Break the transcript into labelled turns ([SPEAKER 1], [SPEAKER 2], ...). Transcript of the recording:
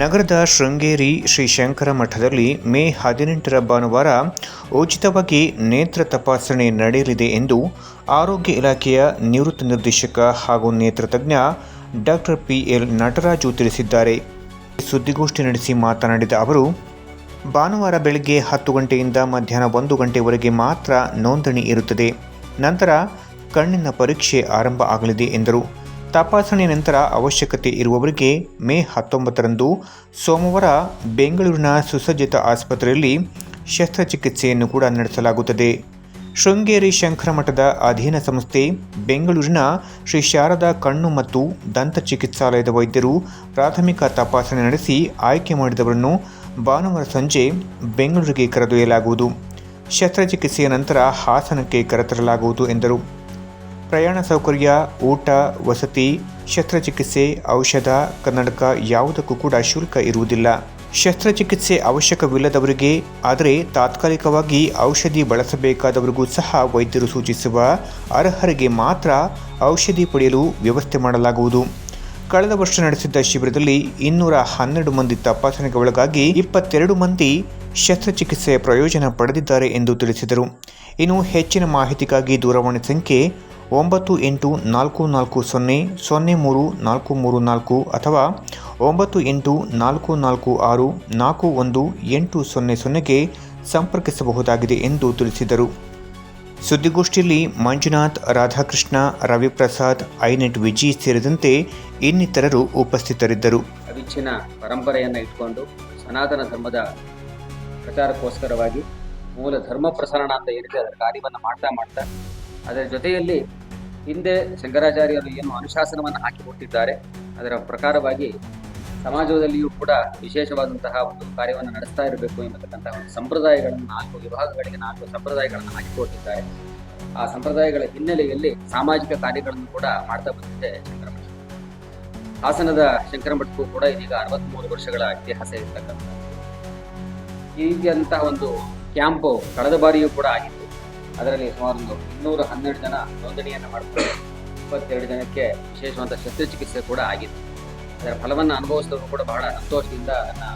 [SPEAKER 1] ನಗರದ ಶೃಂಗೇರಿ ಶ್ರೀ ಶಂಕರ ಮಠದಲ್ಲಿ ಮೇ 18ರ ಭಾನುವಾರ ಉಚಿತವಾಗಿ ನೇತ್ರ ತಪಾಸಣೆ ನಡೆಯಲಿದೆ ಎಂದು ಆರೋಗ್ಯ ಇಲಾಖೆಯ ನಿವೃತ್ತ ನಿರ್ದೇಶಕ ಹಾಗೂ ನೇತ್ರ ತಜ್ಞ ಡಾಕ್ಟರ್ PL ನಟರಾಜು ತಿಳಿಸಿದ್ದಾರೆ. ಸುದ್ದಿಗೋಷ್ಠಿ ನಡೆಸಿ ಮಾತನಾಡಿದ ಅವರು, ಭಾನುವಾರ ಬೆಳಗ್ಗೆ 10 ಗಂಟೆಯಿಂದ ಮಧ್ಯಾಹ್ನ 1 ಗಂಟೆವರೆಗೆ ಮಾತ್ರ ನೋಂದಣಿ ಇರುತ್ತದೆ. ನಂತರ ಕಣ್ಣಿನ ಪರೀಕ್ಷೆ ಆರಂಭ ಆಗಲಿದೆ ಎಂದರು. ತಪಾಸಣೆ ನಂತರ ಅವಶ್ಯಕತೆ ಇರುವವರಿಗೆ ಮೇ 19ರಂದು ಸೋಮವಾರ ಬೆಂಗಳೂರಿನ ಸುಸಜ್ಜಿತ ಆಸ್ಪತ್ರೆಯಲ್ಲಿ ಶಸ್ತ್ರಚಿಕಿತ್ಸೆಯನ್ನು ಕೂಡ ನಡೆಸಲಾಗುತ್ತದೆ. ಶೃಂಗೇರಿ ಶಂಕರ ಮಠದ ಅಧೀನ ಸಂಸ್ಥೆ ಬೆಂಗಳೂರಿನ ಶ್ರೀ ಶಾರದಾ ಕಣ್ಣು ಮತ್ತು ದಂತ ಚಿಕಿತ್ಸಾಲಯದ ವೈದ್ಯರು ಪ್ರಾಥಮಿಕ ತಪಾಸಣೆ ನಡೆಸಿ ಆಯ್ಕೆ ಮಾಡಿದವರನ್ನು ಭಾನುವಾರ ಸಂಜೆ ಬೆಂಗಳೂರಿಗೆ ಕರೆದೊಯ್ಯಲಾಗುವುದು. ಶಸ್ತ್ರಚಿಕಿತ್ಸೆಯ ನಂತರ ಹಾಸನಕ್ಕೆ ಕರೆತರಲಾಗುವುದು ಎಂದರು. ಪ್ರಯಾಣ ಸೌಕರ್ಯ, ಊಟ, ವಸತಿ, ಶಸ್ತ್ರಚಿಕಿತ್ಸೆ, ಔಷಧ, ಕನ್ನಡಕ ಯಾವುದಕ್ಕೂ ಕೂಡ ಶುಲ್ಕ ಇರುವುದಿಲ್ಲ. ಶಸ್ತ್ರಚಿಕಿತ್ಸೆ ಅವಶ್ಯಕವಿಲ್ಲದವರಿಗೆ, ಆದರೆ ತಾತ್ಕಾಲಿಕವಾಗಿ ಔಷಧಿ ಬಳಸಬೇಕಾದವರಿಗೂ ಸಹ ವೈದ್ಯರು ಸೂಚಿಸುವ ಅರ್ಹರಿಗೆ ಮಾತ್ರ ಔಷಧಿ ಪಡೆಯಲು ವ್ಯವಸ್ಥೆ ಮಾಡಲಾಗುವುದು. ಕಳೆದ ವರ್ಷ ನಡೆಸಿದ್ದ ಶಿಬಿರದಲ್ಲಿ 212 ಮಂದಿ ತಪಾಸಣೆಗೆ ಒಳಗಾಗಿ 22 ಮಂದಿ ಶಸ್ತ್ರಚಿಕಿತ್ಸೆಯ ಪ್ರಯೋಜನ ಪಡೆದಿದ್ದಾರೆ ಎಂದು ತಿಳಿಸಿದರು. ಇನ್ನು ಹೆಚ್ಚಿನ ಮಾಹಿತಿಗಾಗಿ ದೂರವಾಣಿ ಸಂಖ್ಯೆ 9844003434 ಅಥವಾ 9844641800ಗೆ ಸಂಪರ್ಕಿಸಬಹುದಾಗಿದೆ ಎಂದು ತಿಳಿಸಿದರು. ಸುದ್ದಿಗೋಷ್ಠಿಯಲ್ಲಿ ಮಂಜುನಾಥ್, ರಾಧಾಕೃಷ್ಣ, ರವಿಪ್ರಸಾದ್, ಐನೆಟ್ ವಿಜಿ ಸೇರಿದಂತೆ ಇನ್ನಿತರರು ಉಪಸ್ಥಿತರಿದ್ದರು.
[SPEAKER 2] ಅವಿಚ್ಛಿನ್ನ ಪರಂಪರೆಯನ್ನು ಇಟ್ಕೊಂಡು ಸನಾತನ ಧರ್ಮದ ಪ್ರಚಾರಕ್ಕೋಸ್ಕರವಾಗಿ ಮೂಲ ಧರ್ಮ ಪ್ರಸರಣ ಅಂತ ಏನಿದೆ ಅದರ ಕಾರ್ಯವನ್ನು ಮಾಡ್ತಾ ಅದರ ಜೊತೆಯಲ್ಲಿ ಹಿಂದೆ ಶಂಕರಾಚಾರ್ಯರು ಏನು ಅನುಶಾಸನವನ್ನು ಹಾಕಿಕೊಟ್ಟಿದ್ದಾರೆ ಅದರ ಪ್ರಕಾರವಾಗಿ ಸಮಾಜದಲ್ಲಿಯೂ ಕೂಡ ವಿಶೇಷವಾದಂತಹ ಒಂದು ಕಾರ್ಯವನ್ನು ನಡೆಸ್ತಾ ಇರಬೇಕು ಎಂಬತಕ್ಕಂತಹ ಒಂದು ಸಂಪ್ರದಾಯಗಳನ್ನು 4 ವಿಭಾಗಗಳಿಗೆ 4 ಸಂಪ್ರದಾಯಗಳನ್ನು ಹಾಕಿಕೊಟ್ಟಿದ್ದಾರೆ. ಆ ಸಂಪ್ರದಾಯಗಳ ಹಿನ್ನೆಲೆಯಲ್ಲಿ ಸಾಮಾಜಿಕ ಕಾರ್ಯಗಳನ್ನು ಕೂಡ ಮಾಡ್ತಾ ಬಂದಿದೆ ಶಂಕರ ಮಠ. ಹಾಸನದ ಶಂಕರ ಮಠಕ್ಕೂ ಕೂಡ ಇದೀಗ 63 ವರ್ಷಗಳ ಇತಿಹಾಸ ಇರತಕ್ಕಂಥ ಈ ರೀತಿಯಾದಂತಹ ಒಂದು ಕ್ಯಾಂಪು ಕಳೆದ ಬಾರಿಯೂ ಕೂಡ ಆಗಿತ್ತು. ಅದರಲ್ಲಿ ಸುಮಾರು 212 ಜನ ನೋಂದಣಿಯನ್ನು ಮಾಡಿಕೊಂಡು 22 ಜನಕ್ಕೆ ವಿಶೇಷವಾದ ಶಸ್ತ್ರಚಿಕಿತ್ಸೆ ಕೂಡ ಆಗಿತ್ತು. ಅದರ ಫಲವನ್ನು ಅನುಭವಿಸಿದವರು ಕೂಡ ಬಹಳ ಸಂತೋಷದಿಂದ ಅದನ್ನು